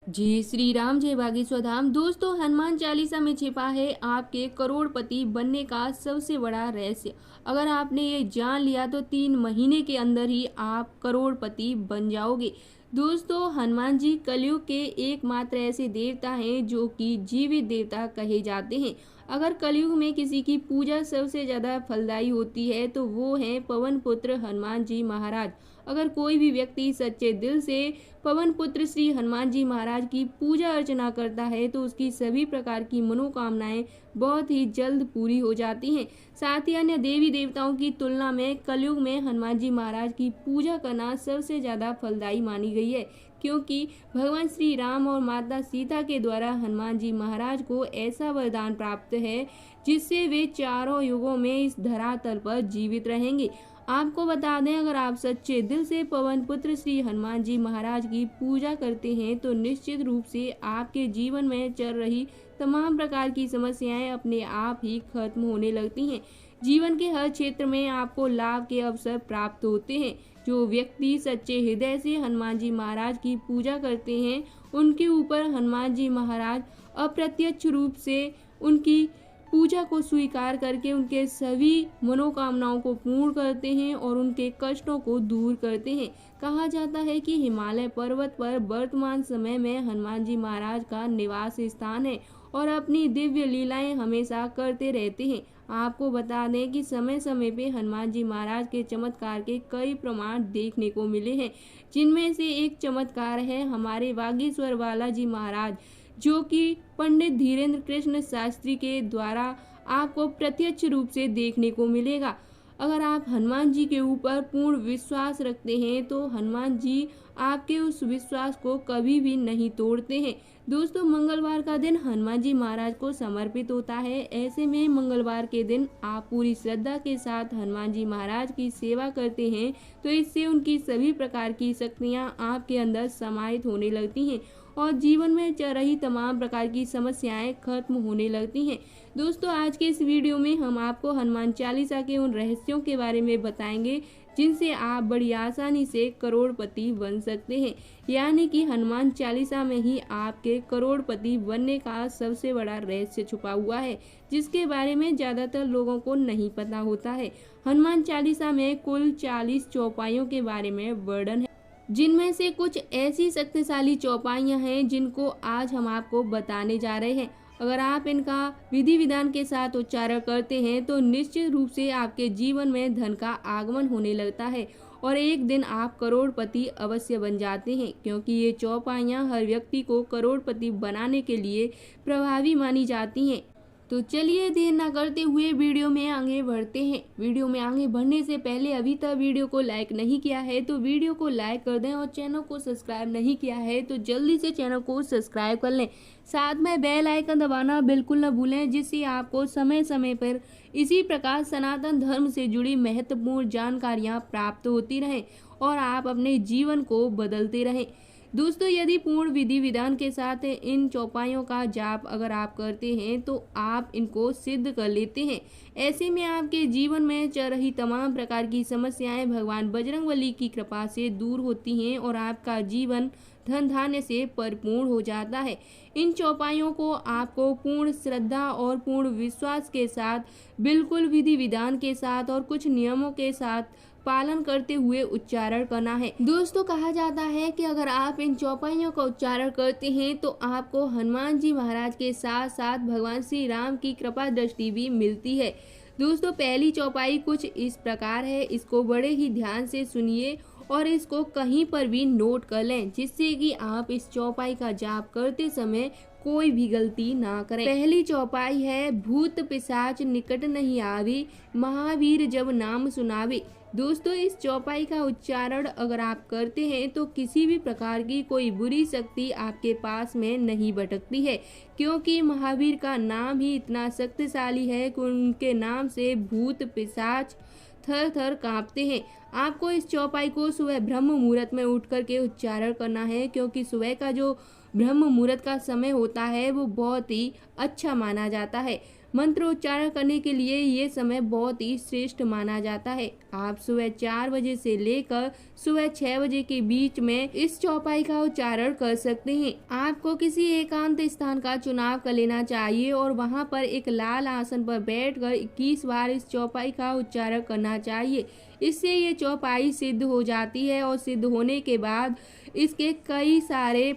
जय श्री राम, जय बागेश्वर धाम। दोस्तों, हनुमान चालीसा में छिपा है आपके करोड़पति बनने का सबसे बड़ा रहस्य। अगर आपने ये जान लिया तो 3 महीने के अंदर ही आप करोड़पति बन जाओगे। दोस्तों, हनुमान जी कलयुग के एकमात्र ऐसे देवता हैं जो कि जीवित देवता कहे जाते हैं। अगर कलयुग में किसी की पूजा सबसे ज्यादा फलदायी होती है तो वो हैं पवन पुत्र हनुमान जी महाराज। अगर कोई भी व्यक्ति सच्चे दिल से पवन पुत्र श्री हनुमान जी महाराज की पूजा अर्चना करता है तो उसकी सभी प्रकार की मनोकामनाएं बहुत ही जल्द पूरी हो जाती हैं। साथ ही अन्य देवी देवताओं की तुलना में कलयुग में हनुमान जी महाराज की पूजा करना सबसे ज्यादा फलदायी मानी गई है, क्योंकि भगवान श्री राम और माता सीता के द्वारा हनुमान जी महाराज को ऐसा वरदान प्राप्त है जिससे वे चारों युगों में इस धरातल पर जीवित रहेंगे। आपको बता दें, अगर आप सच्चे दिल से पवन पुत्र श्री हनुमान जी महाराज की पूजा करते हैं तो निश्चित रूप से आपके जीवन में चल रही तमाम प्रकार की समस्याएं अपने आप ही खत्म होने लगती हैं। जीवन के हर क्षेत्र में आपको लाभ के अवसर प्राप्त होते हैं। जो व्यक्ति सच्चे हृदय से हनुमान जी महाराज की पूजा करते हैं उनके ऊपर हनुमान जी महाराज अप्रत्यक्ष रूप से उनकी पूजा को स्वीकार करके उनके सभी मनोकामनाओं को पूर्ण करते हैं और उनके कष्टों को दूर करते हैं। कहा जाता है कि हिमालय पर्वत पर वर्तमान समय में हनुमान जी महाराज का निवास स्थान है और अपनी दिव्य लीलाएं हमेशा करते रहते हैं। आपको बता दें कि समय समय पे हनुमान जी महाराज के चमत्कार के कई प्रमाण देखने को मिले हैं, जिनमें से एक चमत्कार है हमारे बागेश्वर बालाजी महाराज, जो कि पंडित धीरेन्द्र कृष्ण शास्त्री के द्वारा आपको प्रत्यक्ष रूप से देखने को मिलेगा। अगर आप हनुमान जी के ऊपर पूर्ण विश्वास रखते हैं तो हनुमान जी आपके उस विश्वास को कभी भी नहीं तोड़ते हैं। दोस्तों, मंगलवार का दिन हनुमान जी महाराज को समर्पित होता है। ऐसे में मंगलवार के दिन आप पूरी श्रद्धा के साथ हनुमान जी महाराज की सेवा करते हैं तो इससे उनकी सभी प्रकार की शक्तियाँ आपके अंदर समाहित होने लगती हैं और जीवन में चल रही तमाम प्रकार की समस्याएं खत्म होने लगती हैं। दोस्तों, आज के इस वीडियो में हम आपको हनुमान चालीसा के उन रहस्यों के बारे में बताएंगे जिनसे आप बड़ी आसानी से करोड़पति बन सकते हैं। यानी कि हनुमान चालीसा में ही आपके करोड़पति बनने का सबसे बड़ा रहस्य छुपा हुआ है, जिसके बारे में ज्यादातर लोगों को नहीं पता होता है। हनुमान चालीसा में कुल 40 चौपाइयों के बारे में वर्णन है, जिनमें से कुछ ऐसी शक्तिशाली चौपाइयां हैं जिनको आज हम आपको बताने जा रहे हैं। अगर आप इनका विधि विधान के साथ उच्चारण करते हैं तो निश्चित रूप से आपके जीवन में धन का आगमन होने लगता है और एक दिन आप करोड़पति अवश्य बन जाते हैं, क्योंकि ये चौपाइयां हर व्यक्ति को करोड़पति बनाने के लिए प्रभावी मानी जाती हैं। तो चलिए देर ना करते हुए वीडियो में आगे बढ़ते हैं। वीडियो में आगे बढ़ने से पहले अभी तक वीडियो को लाइक नहीं किया है तो वीडियो को लाइक कर दें और चैनल को सब्सक्राइब नहीं किया है तो जल्दी से चैनल को सब्सक्राइब कर लें। साथ में बेल आइकन दबाना बिल्कुल न भूलें, जिससे आपको समय समय पर इसी प्रकार सनातन धर्म से जुड़ी महत्वपूर्ण जानकारियाँ प्राप्त होती रहें और आप अपने जीवन को बदलते रहें। दोस्तों, यदि पूर्ण विधि विधान के साथ इन चौपाइयों का जाप अगर आप करते हैं तो आप इनको सिद्ध कर लेते हैं। ऐसे में आपके जीवन में चल रही तमाम प्रकार की समस्याएं भगवान बजरंगबली की कृपा से दूर होती हैं और आपका जीवन धन धान्य से परिपूर्ण हो जाता है। इन चौपाइयों को आपको पूर्ण श्रद्धा और पूर्ण विश्वास के साथ बिल्कुल विधि विधान के साथ और कुछ नियमों के साथ पालन करते हुए उच्चारण करना है। दोस्तों, कहा जाता है कि अगर आप इन चौपाइयों का उच्चारण करते हैं तो आपको हनुमान जी महाराज के साथ साथ भगवान श्री राम की कृपा दृष्टि भी मिलती है। दोस्तों, पहली चौपाई कुछ इस प्रकार है, इसको बड़े ही ध्यान से सुनिए और इसको कहीं पर भी नोट कर लें, जिससे कि आप इस चौपाई का जाप करते समय कोई भी गलती ना करें। पहली चौपाई है, भूत पिशाच निकट नहीं आवे, महावीर जब नाम सुनावे। दोस्तों, इस चौपाई का उच्चारण अगर आप करते हैं तो किसी भी प्रकार की कोई बुरी शक्ति आपके पास में नहीं भटकती है, क्योंकि महावीर का नाम ही इतना शक्तिशाली है कि उनके नाम से भूत पिशाच थर थर कांपते हैं। आपको इस चौपाई को सुबह ब्रह्म मुहूर्त में उठ करके उच्चारण करना है, क्योंकि सुबह का जो ब्रह्म मुहूर्त का समय होता है वो बहुत ही अच्छा माना जाता है। मंत्रोच्चारण करने के लिए ये समय बहुत ही श्रेष्ठ माना जाता है। आप सुबह 4 बजे से लेकर सुबह 6 बजे के बीच में इस चौपाई का उच्चारण कर सकते हैं। आपको किसी एकांत स्थान का चुनाव कर लेना चाहिए और वहां पर एक लाल आसन पर बैठकर 21 बार इस चौपाई का उच्चारण करना चाहिए। इससे ये चौपाई सिद्ध हो जाती है और सिद्ध होने के बाद इसके कई सारे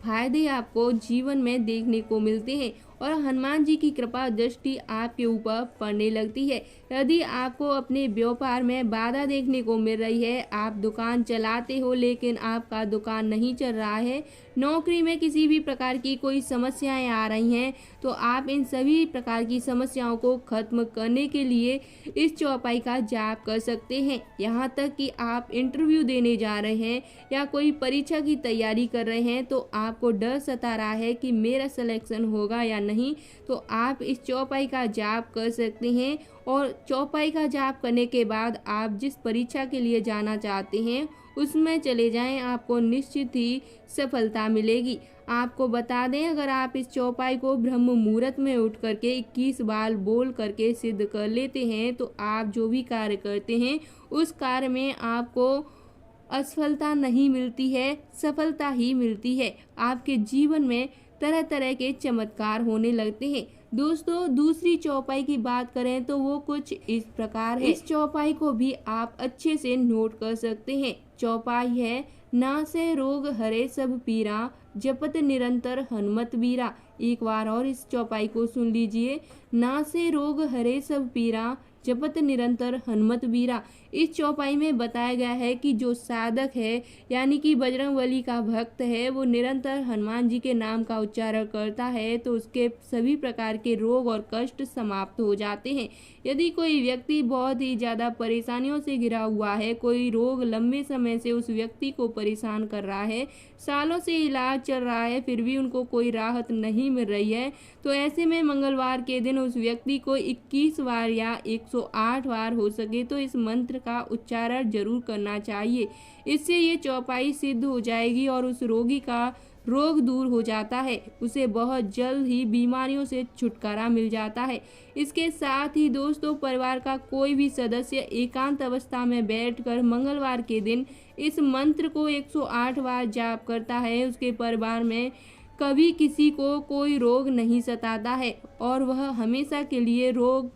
फायदे आपको जीवन में देखने को मिलते हैं और हनुमान जी की कृपा दृष्टि आपके ऊपर पड़ने लगती है। यदि आपको अपने व्यापार में बाधा देखने को मिल रही है, आप दुकान चलाते हो लेकिन आपका दुकान नहीं चल रहा है, नौकरी में किसी भी प्रकार की कोई समस्याएं आ रही हैं, तो आप इन सभी प्रकार की समस्याओं को खत्म करने के लिए इस चौपाई का जाप कर सकते हैं। यहाँ तक कि आप इंटरव्यू देने जा रहे हैं या कोई परीक्षा की तैयारी कर रहे हैं तो आपको डर सता रहा है कि मेरा सिलेक्शन होगा या नहीं, तो आप इस चौपाई का जाप कर सकते हैं। और चौपाई का जाप करने के बाद आप जिस परीक्षा के लिए जाना चाहते हैं उसमें चले जाएं, आपको निश्चित ही सफलता मिलेगी। आपको बता दें, अगर आप इस चौपाई को ब्रह्म मुहूर्त में उठ करके 21 बार बोल करके सिद्ध कर लेते हैं तो आप जो भी कार्य करते हैं उस कार्य में आपको असफलता नहीं मिलती है, सफलता ही मिलती है। आपके जीवन में तरह तरह के चमत्कार होने लगते हैं। दोस्तों, दूसरी चौपाई की बात करें तो वो कुछ इस प्रकार है। इस चौपाई को भी आप अच्छे से नोट कर सकते हैं। चौपाई है, नासे रोग हरे सब पीरा, जपत निरंतर हनुमत बीरा। एक बार और इस चौपाई को सुन लीजिए। नासे रोग हरे सब पीरा, जपत निरंतर हनुमत बीरा। इस चौपाई में बताया गया है कि जो साधक है यानी कि बजरंगबली का भक्त है, वो निरंतर हनुमान जी के नाम का उच्चारण करता है तो उसके सभी प्रकार के रोग और कष्ट समाप्त हो जाते हैं। यदि कोई व्यक्ति बहुत ही ज़्यादा परेशानियों से घिरा हुआ है, कोई रोग लंबे समय से उस व्यक्ति को परेशान कर रहा है, सालों से इलाज चल रहा है, फिर भी उनको कोई राहत नहीं मिल रही है, तो ऐसे में मंगलवार के दिन उस व्यक्ति को 21 बार या 108 बार हो सके तो इस मंत्र का उच्चारण जरूर करना चाहिए। इससे ये चौपाई सिद्ध हो जाएगी और उस रोगी का रोग दूर हो जाता है, उसे बहुत जल्द ही बीमारियों से छुटकारा मिल जाता है। इसके साथ ही दोस्तों, परिवार का कोई भी सदस्य एकांत अवस्था में बैठकर मंगलवार के दिन इस मंत्र को 108 बार जाप करता है, उसके परिवार में कभी किसी को कोई रोग नहीं सताता है और वह हमेशा के लिए रोग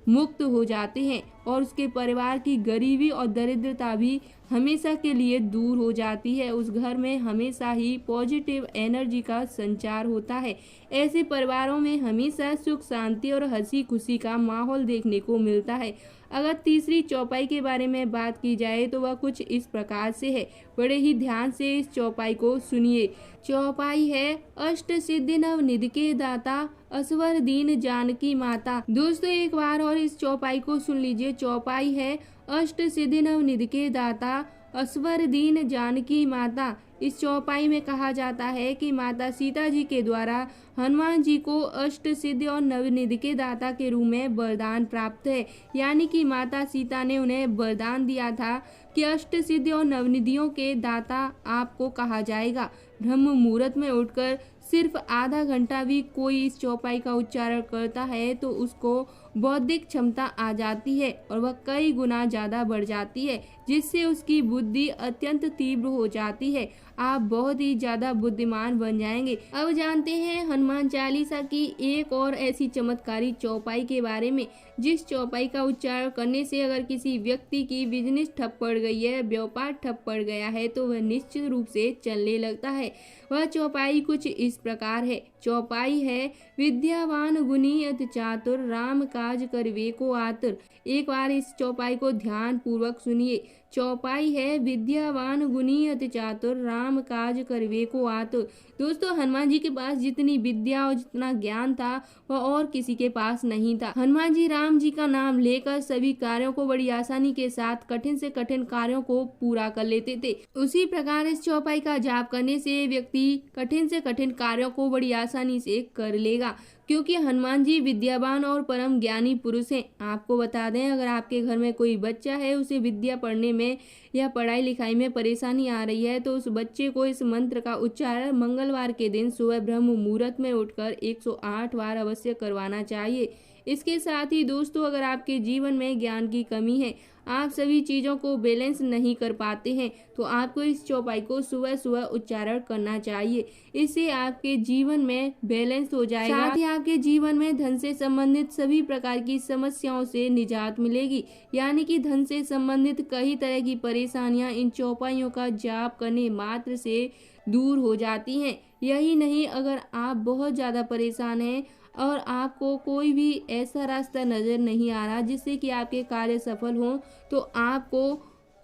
मुक्त हो जाते हैं और उसके परिवार की गरीबी और दरिद्रता भी हमेशा के लिए दूर हो जाती है। उस घर में हमेशा ही पॉजिटिव एनर्जी का संचार होता है। ऐसे परिवारों में हमेशा सुख शांति और हंसी खुशी का माहौल देखने को मिलता है। अगर तीसरी चौपाई के बारे में बात की जाए तो वह कुछ इस प्रकार से है। बड़े ही ध्यान से इस चौपाई को सुनिए। चौपाई है, अष्ट सिद्धि नव निधि के दाता, असवर दीन जानकी माता। दोस्तों, एक बार और इस चौपाई को सुन लीजिए। चौपाई है, अष्ट सिद्धि नव निधि के दाता, असवर दीन जानकी माता। इस चौपाई में कहा जाता है कि माता सीता जी के द्वारा हनुमान जी को अष्ट सिद्धि और नवनिधि के दाता के रूप में वरदान प्राप्त है। यानी कि माता सीता ने उन्हें वरदान दिया था कि अष्ट सिद्धि और नवनिधियों के दाता आपको कहा जाएगा। ब्रह्म मुहूर्त में उठकर सिर्फ आधा घंटा भी कोई इस चौपाई का उच्चारण करता है तो उसको बौद्धिक क्षमता आ जाती है और वह कई गुना ज़्यादा बढ़ जाती है, जिससे उसकी बुद्धि अत्यंत तीव्र हो जाती है। आप बहुत ही ज़्यादा बुद्धिमान बन जाएंगे। अब जानते हैं हनुमान चालीसा की एक और ऐसी चमत्कारी चौपाई के बारे में, जिस चौपाई का उच्चारण करने से अगर किसी व्यक्ति की बिजनेस ठप पड़ गई है, व्यापार ठप पड़ गया है, तो वह निश्चित रूप से चलने लगता है। वह चौपाई कुछ इस प्रकार है। चौपाई है, विद्यावान गुणी अति चातुर, राम काज करवे को आतुर। एक बार इस चौपाई को ध्यान पूर्वक सुनिए। चौपाई है, विद्यावान गुणी अति चातुर, राम काज करवे को आतुर। दोस्तों, हनुमान जी के पास जितनी विद्या और जितना ज्ञान था वह और किसी के पास नहीं था। हनुमान जी राम जी का नाम लेकर सभी कार्यों को बड़ी आसानी के साथ कठिन से कठिन कार्यों को पूरा कर लेते थे। उसी प्रकार इस चौपाई का जाप करने से व्यक्ति कठिन से कठिन कार्यों को बड़ी आसानी से कर लेगा, क्योंकि हनुमान जी विद्यावान और परम ज्ञानी पुरुष हैं। आपको बता दें, अगर आपके घर में कोई बच्चा है, उसे विद्या पढ़ने में या पढ़ाई लिखाई में परेशानी आ रही है, तो उस बच्चे को इस मंत्र का उच्चारण मंगलवार के दिन सुबह ब्रह्म मुहूर्त में उठकर 108 बार अवश्य करवाना चाहिए। इसके साथ ही दोस्तों, अगर आपके जीवन में ज्ञान की कमी है, आप सभी चीज़ों को बैलेंस नहीं कर पाते हैं, तो आपको इस चौपाई को सुबह सुबह उच्चारण करना चाहिए। इससे आपके जीवन में बैलेंस हो जाएगा, साथ ही आपके जीवन में धन से संबंधित सभी प्रकार की समस्याओं से निजात मिलेगी। यानी कि धन से संबंधित कई तरह की परेशानियां इन चौपाइयों का जाप करने मात्र से दूर हो जाती हैं। यही नहीं, अगर आप बहुत ज़्यादा परेशान हैं और आपको कोई भी ऐसा रास्ता नज़र नहीं आ रहा जिससे कि आपके कार्य सफल हों, तो आपको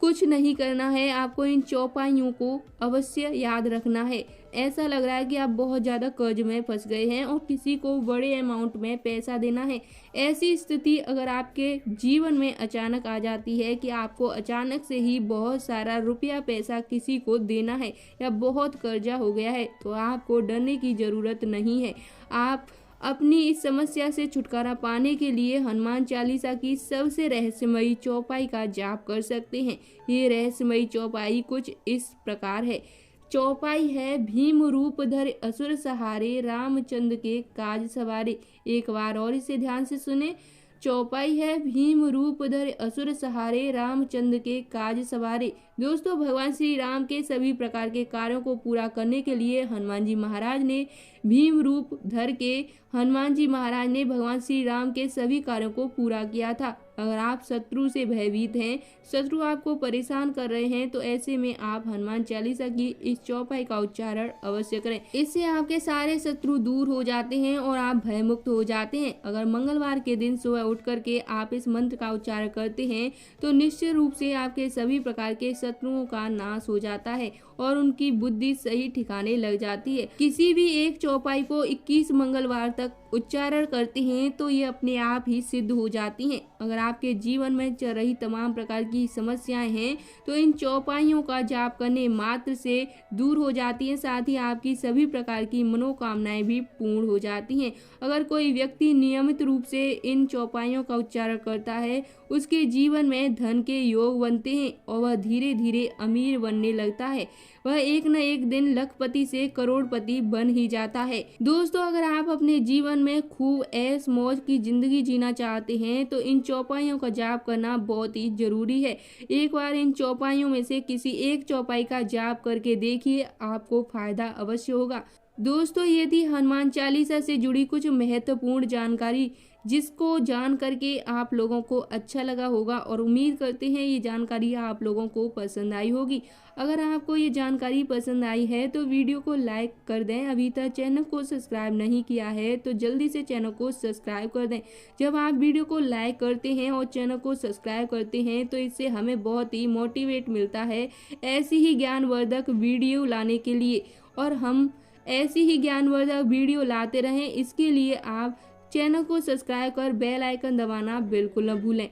कुछ नहीं करना है, आपको इन चौपाइयों को अवश्य याद रखना है। ऐसा लग रहा है कि आप बहुत ज़्यादा कर्ज में फंस गए हैं और किसी को बड़े अमाउंट में पैसा देना है। ऐसी स्थिति अगर आपके जीवन में अचानक आ जाती है कि आपको अचानक से ही बहुत सारा रुपया पैसा किसी को देना है या बहुत कर्जा हो गया है, तो आपको डरने की ज़रूरत नहीं है। आप अपनी इस समस्या से छुटकारा पाने के लिए हनुमान चालीसा की सबसे रहस्यमयी चौपाई का जाप कर सकते हैं। ये रहस्यमयी चौपाई कुछ इस प्रकार है। चौपाई है, भीम रूप धर असुर सहारे, रामचंद्र के काज सवारे। एक बार और इसे ध्यान से सुने। चौपाई है, भीम रूप धर असुर सहारे, रामचंद्र के काज सवारे। दोस्तों, भगवान श्री राम के सभी प्रकार के कार्यों को पूरा करने के लिए हनुमान जी महाराज ने भीम रूप धर के हनुमान जी महाराज ने भगवान श्री राम के सभी कार्यों को पूरा किया था। अगर आप शत्रु से भयभीत हैं, शत्रु आपको परेशान कर रहे हैं, तो ऐसे में आप हनुमान चालीसा की इस चौपाई का उच्चारण अवश्य करें। इससे आपके सारे शत्रु दूर हो जाते हैं और आप भयमुक्त हो जाते हैं। अगर मंगलवार के दिन सुबह उठ करके आप इस मंत्र का उच्चारण करते हैं, तो निश्चित रूप से आपके सभी प्रकार के शत्रुओं का नाश हो जाता है और उनकी बुद्धि सही ठिकाने लग जाती है। किसी भी एक चौपाई को 21 मंगलवार तक उच्चारण करते हैं तो ये अपने आप ही सिद्ध हो जाती हैं। अगर आपके जीवन में चल रही तमाम प्रकार की समस्याएं हैं, तो इन चौपाइयों का जाप करने मात्र से दूर हो जाती हैं। साथ ही आपकी सभी प्रकार की मनोकामनाएं भी पूर्ण हो जाती हैं। अगर कोई व्यक्ति नियमित रूप से इन चौपाइयों का उच्चारण करता है, उसके जीवन में धन के योग बनते हैं और वह धीरे धीरे अमीर बनने लगता है। वह एक न एक दिन लखपति से करोड़पति बन ही जाता है। दोस्तों, अगर आप अपने जीवन में खूब ऐश मौज की जिंदगी जीना चाहते हैं, तो इन चौपाइयों का जाप करना बहुत ही जरूरी है। एक बार इन चौपाइयों में से किसी एक चौपाई का जाप करके देखिए, आपको फायदा अवश्य होगा। दोस्तों, ये थी हनुमान चालीसा से जुड़ी कुछ महत्वपूर्ण जानकारी, जिसको जान करके आप लोगों को अच्छा लगा होगा और उम्मीद करते हैं ये जानकारी आप लोगों को पसंद आई होगी। अगर आपको ये जानकारी पसंद आई है तो वीडियो को लाइक कर दें। अभी तक चैनल को सब्सक्राइब नहीं किया है तो जल्दी से चैनल को सब्सक्राइब कर दें। जब आप वीडियो को लाइक करते हैं और चैनल को सब्सक्राइब करते हैं, तो इससे हमें बहुत ही मोटिवेट मिलता है ऐसी ही ज्ञानवर्धक वीडियो लाने के लिए, और हम ऐसी ही ज्ञानवर्धक वीडियो लाते रहें। इसके लिए आप चैनल को सब्सक्राइब कर बेल आइकन दबाना बिल्कुल न भूलें।